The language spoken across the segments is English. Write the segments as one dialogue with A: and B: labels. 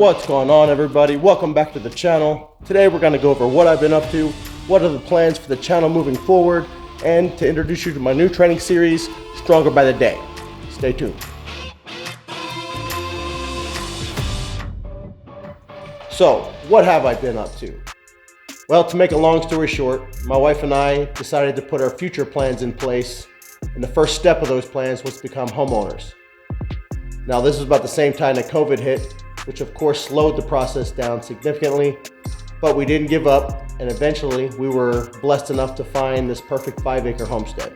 A: What's going on, everybody? Welcome back to the channel. Today we're going to go over what I've been up to, what are the plans for the channel moving forward, and to introduce you to my new training series, Stronger by the Day. Stay tuned. So, what have I been up to? Well, to make a long story short, my wife and I decided to put our future plans in place, and the first step of those plans was to become homeowners. Now, this was about the same time that COVID hit, which of course slowed the process down significantly, but we didn't give up, and eventually we were blessed enough to find this perfect 5-acre homestead.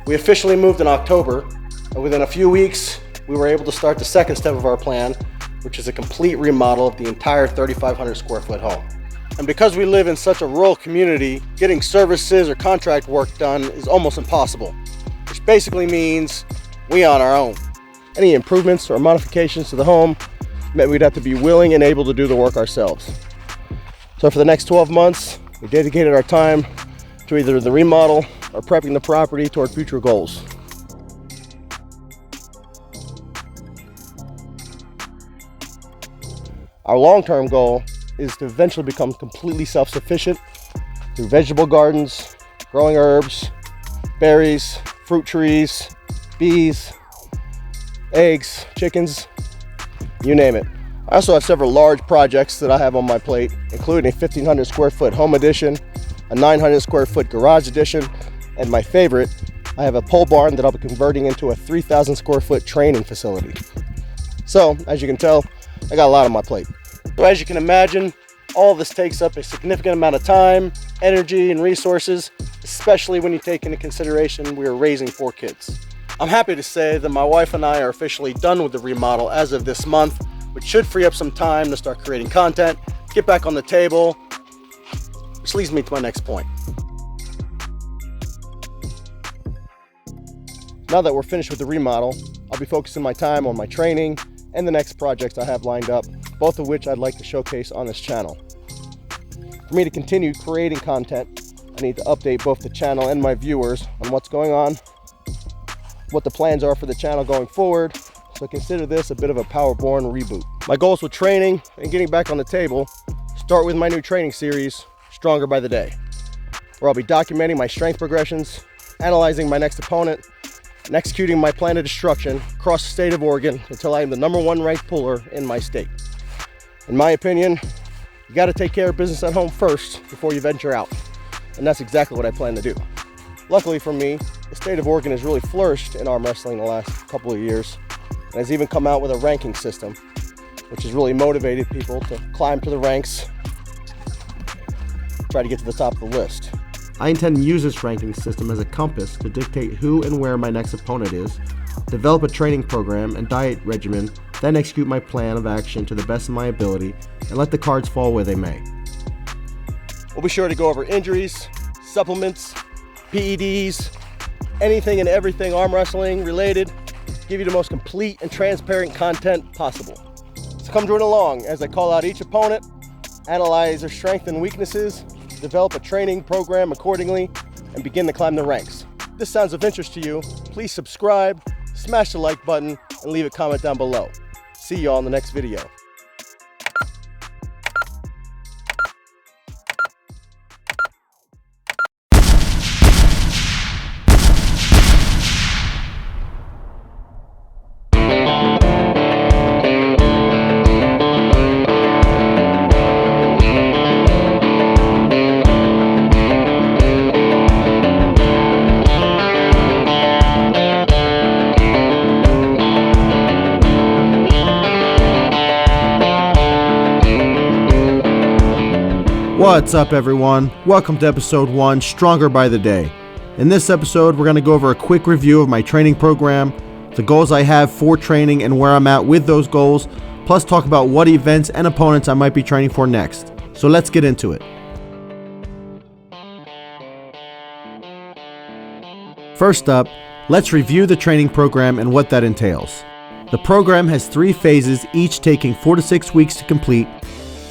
A: We officially moved in October, and within a few weeks, we were able to start the second step of our plan, which is a complete remodel of the entire 3,500 square foot home. And because we live in such a rural community, getting services or contract work done is almost impossible, which basically means we on our own. Any improvements or modifications to the home meant we'd have to be willing and able to do the work ourselves. So for the next 12 months, we dedicated our time to either the remodel or prepping the property toward future goals. Our long-term goal is to eventually become completely self-sufficient through vegetable gardens, growing herbs, berries, fruit trees, bees, eggs, chickens, you name it. I also have several large projects that I have on my plate, including a 1,500 square foot home addition, a 900 square foot garage addition, and my favorite, I have a pole barn that I'll be converting into a 3,000 square foot training facility. So, as you can tell, I got a lot on my plate. So as you can imagine, all of this takes up a significant amount of time, energy, and resources, especially when you take into consideration we are raising 4 kids. I'm happy to say that my wife and I are officially done with the remodel as of this month, which should free up some time to start creating content, get back on the table, which leads me to my next point. Now that we're finished with the remodel, I'll be focusing my time on my training and the next projects I have lined up, both of which I'd like to showcase on this channel. For me to continue creating content, I need to update both the channel and my viewers on what's going on, what the plans are for the channel going forward, so consider this a bit of a Powerborn reboot. My goals with training and getting back on the table start with my new training series, Stronger by the Day, where I'll be documenting my strength progressions, analyzing my next opponent, and executing my plan of destruction across the state of Oregon until I am the #1 ranked puller in my state. In my opinion, you got to take care of business at home first before you venture out, and that's exactly what I plan to do. Luckily for me, the state of Oregon has really flourished in arm wrestling the last couple of years, and has even come out with a ranking system, which has really motivated people to climb to the ranks, try to get to the top of the list. I intend to use this ranking system as a compass to dictate who and where my next opponent is, develop a training program and diet regimen, then execute my plan of action to the best of my ability, and let the cards fall where they may. We'll be sure to go over injuries, supplements, PEDs, anything and everything arm wrestling related, give you the most complete and transparent content possible. So come join along as I call out each opponent, analyze their strengths and weaknesses, develop a training program accordingly, and begin to climb the ranks. If this sounds of interest to you, please subscribe, smash the like button, and leave a comment down below. See y'all in the next video. What's up, everyone? Welcome to episode 1, Stronger by the Day. In this episode, we're going to go over a quick review of my training program, the goals I have for training and where I'm at with those goals, plus talk about what events and opponents I might be training for next. So let's get into it. First up, let's review the training program and what that entails. The program has 3 phases, each taking 4 to 6 weeks to complete.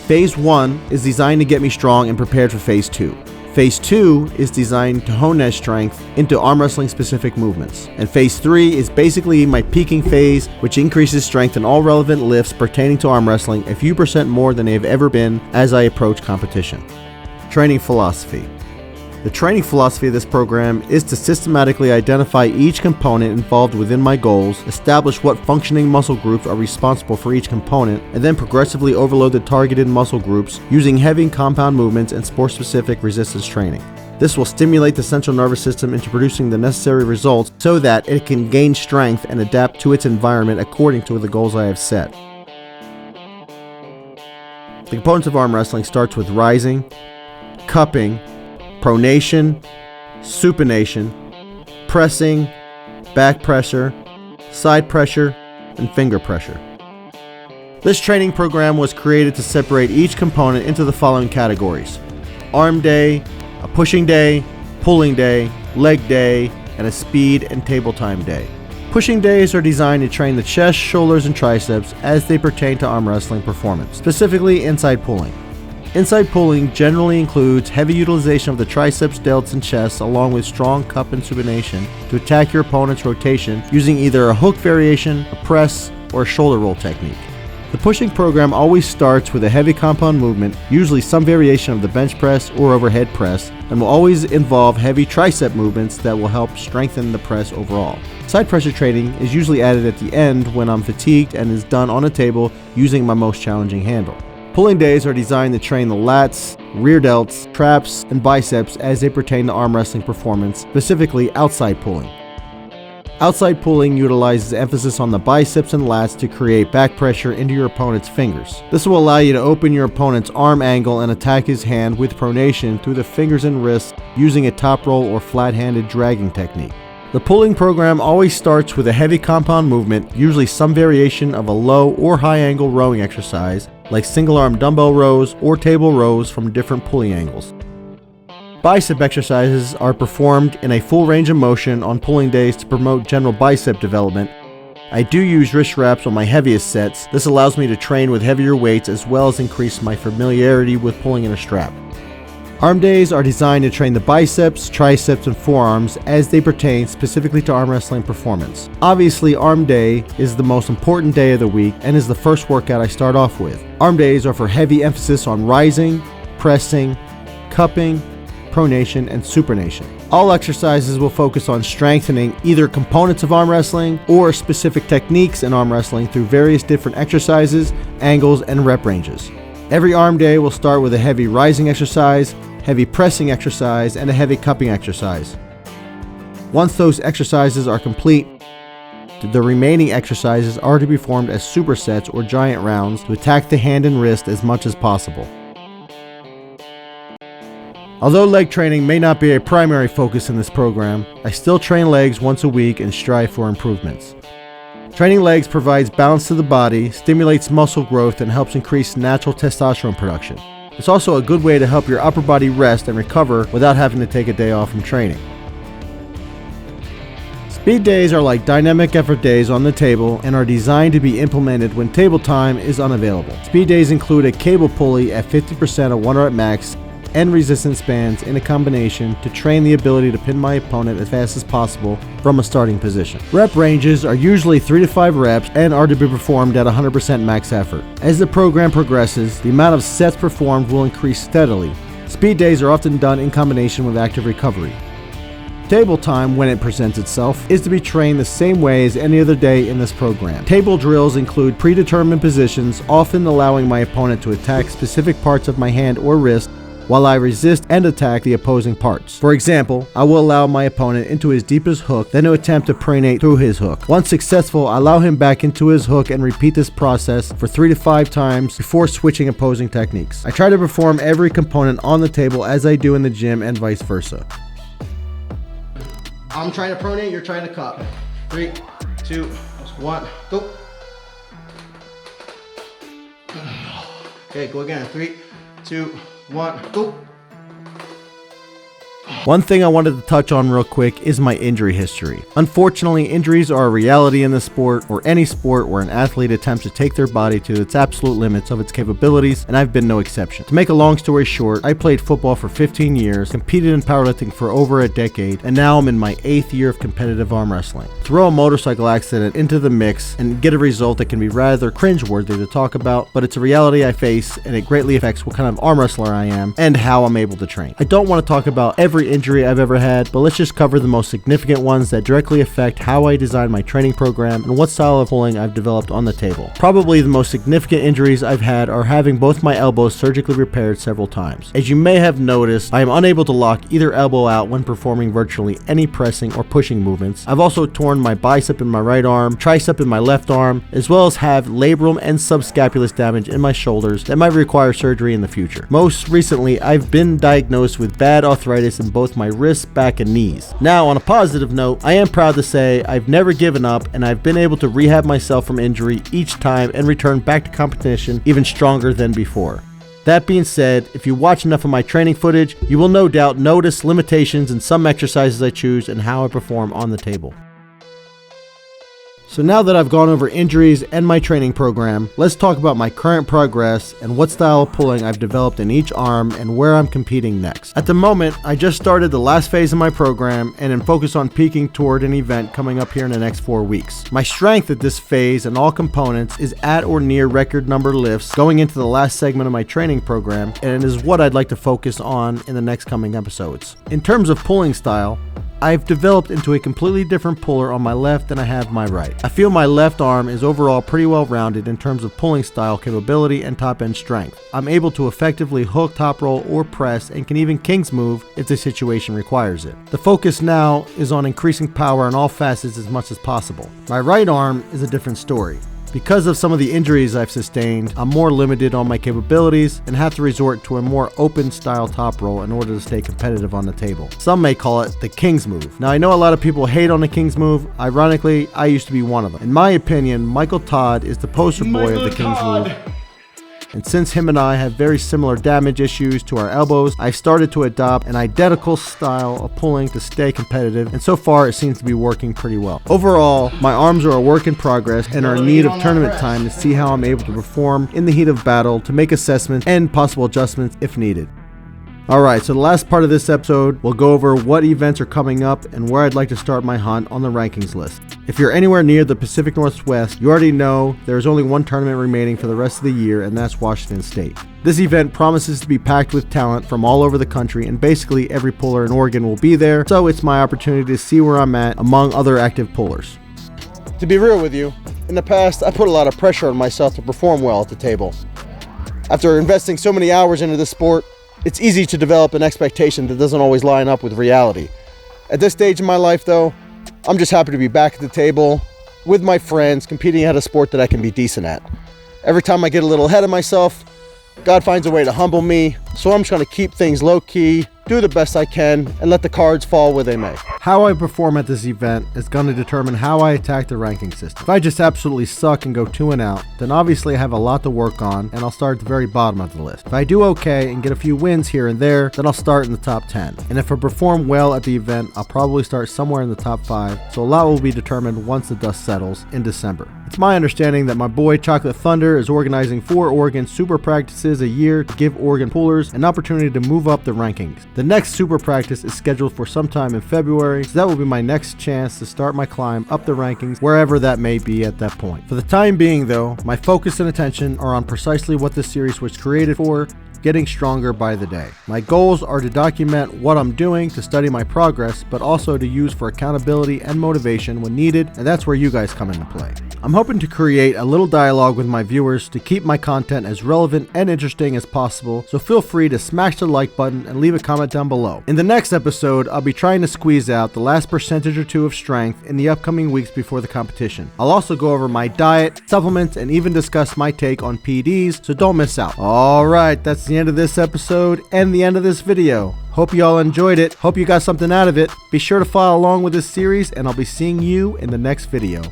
A: Phase 1 is designed to get me strong and prepared for Phase 2. Phase 2 is designed to hone that strength into arm wrestling specific movements. And Phase 3 is basically my peaking phase, which increases strength in all relevant lifts pertaining to arm wrestling a few percent more than they've ever been as I approach competition. Training philosophy. The training philosophy of this program is to systematically identify each component involved within my goals, establish what functioning muscle groups are responsible for each component, and then progressively overload the targeted muscle groups using heavy compound movements and sport-specific resistance training. This will stimulate the central nervous system into producing the necessary results so that it can gain strength and adapt to its environment according to the goals I have set. The components of arm wrestling starts with rising, cupping, pronation, supination, pressing, back pressure, side pressure, and finger pressure. This training program was created to separate each component into the following categories: arm day, a pushing day, pulling day, leg day, and a speed and table time day. Pushing days are designed to train the chest, shoulders, and triceps as they pertain to arm wrestling performance, specifically inside pulling. Inside pulling generally includes heavy utilization of the triceps, delts, and chest along with strong cup and supination to attack your opponent's rotation using either a hook variation, a press, or a shoulder roll technique. The pushing program always starts with a heavy compound movement, usually some variation of the bench press or overhead press, and will always involve heavy tricep movements that will help strengthen the press overall. Side pressure training is usually added at the end when I'm fatigued and is done on a table using my most challenging handle. Pulling days are designed to train the lats, rear delts, traps, and biceps as they pertain to arm wrestling performance, specifically outside pulling. Outside pulling utilizes emphasis on the biceps and lats to create back pressure into your opponent's fingers. This will allow you to open your opponent's arm angle and attack his hand with pronation through the fingers and wrists using a top roll or flat-handed dragging technique. The pulling program always starts with a heavy compound movement, usually some variation of a low or high angle rowing exercise, like single arm dumbbell rows or table rows from different pulley angles. Bicep exercises are performed in a full range of motion on pulling days to promote general bicep development. I do use wrist wraps on my heaviest sets. This allows me to train with heavier weights as well as increase my familiarity with pulling in a strap. Arm days are designed to train the biceps, triceps, and forearms as they pertain specifically to arm wrestling performance. Obviously, arm day is the most important day of the week and is the first workout I start off with. Arm days are for heavy emphasis on rising, pressing, cupping, pronation, and supination. All exercises will focus on strengthening either components of arm wrestling or specific techniques in arm wrestling through various different exercises, angles, and rep ranges. Every arm day will start with a heavy rising exercise, heavy pressing exercise, and a heavy cupping exercise. Once those exercises are complete, the remaining exercises are to be performed as supersets or giant rounds to attack the hand and wrist as much as possible. Although leg training may not be a primary focus in this program, I still train legs once a week and strive for improvements. Training legs provides balance to the body, stimulates muscle growth, and helps increase natural testosterone production. It's also a good way to help your upper body rest and recover without having to take a day off from training. Speed days are like dynamic effort days on the table and are designed to be implemented when table time is unavailable. Speed days include a cable pulley at 50% of 1 rep max and resistance bands in a combination to train the ability to pin my opponent as fast as possible from a starting position. Rep ranges are usually 3 to 5 reps and are to be performed at 100% max effort. As the program progresses, the amount of sets performed will increase steadily. Speed days are often done in combination with active recovery. Table time, when it presents itself, is to be trained the same way as any other day in this program. Table drills include predetermined positions, often allowing my opponent to attack specific parts of my hand or wrist while I resist and attack the opposing parts. For example, I will allow my opponent into his deepest hook, then to attempt to pronate through his hook. Once successful, I allow him back into his hook and repeat this process for 3 to 5 times before switching opposing techniques. I try to perform every component on the table as I do in the gym and vice versa. I'm trying to pronate, you're trying to cup. 3, 2, 1, go. Okay, go again. 3, 2, 1, go. One thing I wanted to touch on real quick is my injury history. Unfortunately, injuries are a reality in this sport, or any sport where an athlete attempts to take their body to its absolute limits of its capabilities, and I've been no exception. To make a long story short, I played football for 15 years, competed in powerlifting for over a decade, and now I'm in my 8th year of competitive arm wrestling. Throw a motorcycle accident into the mix and get a result that can be rather cringeworthy to talk about, but it's a reality I face, and it greatly affects what kind of arm wrestler I am and how I'm able to train. I don't want to talk about every injury I've ever had, but let's just cover the most significant ones that directly affect how I design my training program and what style of pulling I've developed on the table. Probably the most significant injuries I've had are having both my elbows surgically repaired several times. As you may have noticed, I am unable to lock either elbow out when performing virtually any pressing or pushing movements. I've also torn my bicep in my right arm, tricep in my left arm, as well as have labrum and subscapulus damage in my shoulders that might require surgery in the future. Most recently, I've been diagnosed with bad arthritis in both my wrists, back, and knees. Now, on a positive note, I am proud to say I've never given up, and I've been able to rehab myself from injury each time and return back to competition even stronger than before. That being said, if you watch enough of my training footage, you will no doubt notice limitations in some exercises I choose and how I perform on the table. So now that I've gone over injuries and my training program, let's talk about my current progress and what style of pulling I've developed in each arm and where I'm competing next. At the moment, I just started the last phase of my program and am focused on peaking toward an event coming up here in the next 4 weeks. My strength at this phase and all components is at or near record number lifts going into the last segment of my training program, and is what I'd like to focus on in the next coming episodes. In terms of pulling style, I've developed into a completely different puller on my left than I have my right. I feel my left arm is overall pretty well rounded in terms of pulling style capability and top end strength. I'm able to effectively hook, top roll, or press, and can even King's move if the situation requires it. The focus now is on increasing power in all facets as much as possible. My right arm is a different story. Because of some of the injuries I've sustained, I'm more limited on my capabilities and have to resort to a more open style top roll in order to stay competitive on the table. Some may call it the King's move. Now, I know a lot of people hate on the King's move. Ironically, I used to be one of them. In my opinion, Michael Todd is the poster boy of the King's move. And since him and I have very similar damage issues to our elbows, I've started to adopt an identical style of pulling to stay competitive, and so far it seems to be working pretty well. Overall, my arms are a work in progress and are in need of tournament time to see how I'm able to perform in the heat of battle, to make assessments and possible adjustments if needed. Alright, so the last part of this episode, we'll go over what events are coming up and where I'd like to start my hunt on the rankings list. If you're anywhere near the Pacific Northwest, you already know there's only one tournament remaining for the rest of the year, and that's Washington State. This event promises to be packed with talent from all over the country, and basically every puller in Oregon will be there, so it's my opportunity to see where I'm at among other active pullers. To be real with you, in the past I put a lot of pressure on myself to perform well at the table. After investing so many hours into this sport, it's easy to develop an expectation that doesn't always line up with reality. At this stage in my life though, I'm just happy to be back at the table with my friends, competing at a sport that I can be decent at. Every time I get a little ahead of myself, God finds a way to humble me, so I'm just going to keep things low key, do the best I can, and let the cards fall where they may. How I perform at this event is going to determine how I attack the ranking system. If I just absolutely suck and go 2 and out, then obviously I have a lot to work on, and I'll start at the very bottom of the list. If I do okay and get a few wins here and there, then I'll start in the top 10. And if I perform well at the event, I'll probably start somewhere in the top 5, so a lot will be determined once the dust settles in December. It's my understanding that my boy Chocolate Thunder is organizing 4 Oregon super practices a year to give Oregon pullers an opportunity to move up the rankings. The next super practice is scheduled for sometime in February, so that will be my next chance to start my climb up the rankings, wherever that may be at that point. For the time being though, my focus and attention are on precisely what this series was created for: getting stronger by the day. My goals are to document what I'm doing, to study my progress, but also to use for accountability and motivation when needed, and that's where you guys come into play. I'm hoping to create a little dialogue with my viewers to keep my content as relevant and interesting as possible, so feel free to smash the like button and leave a comment down below. In the next episode, I'll be trying to squeeze out the last percentage or 2 of strength in the upcoming weeks before the competition. I'll also go over my diet, supplements, and even discuss my take on PDs, so don't miss out. Alright, that's the end of this episode and the end of this video. Hope you all enjoyed it. Hope you got something out of it. Be sure to follow along with this series, and I'll be seeing you in the next video.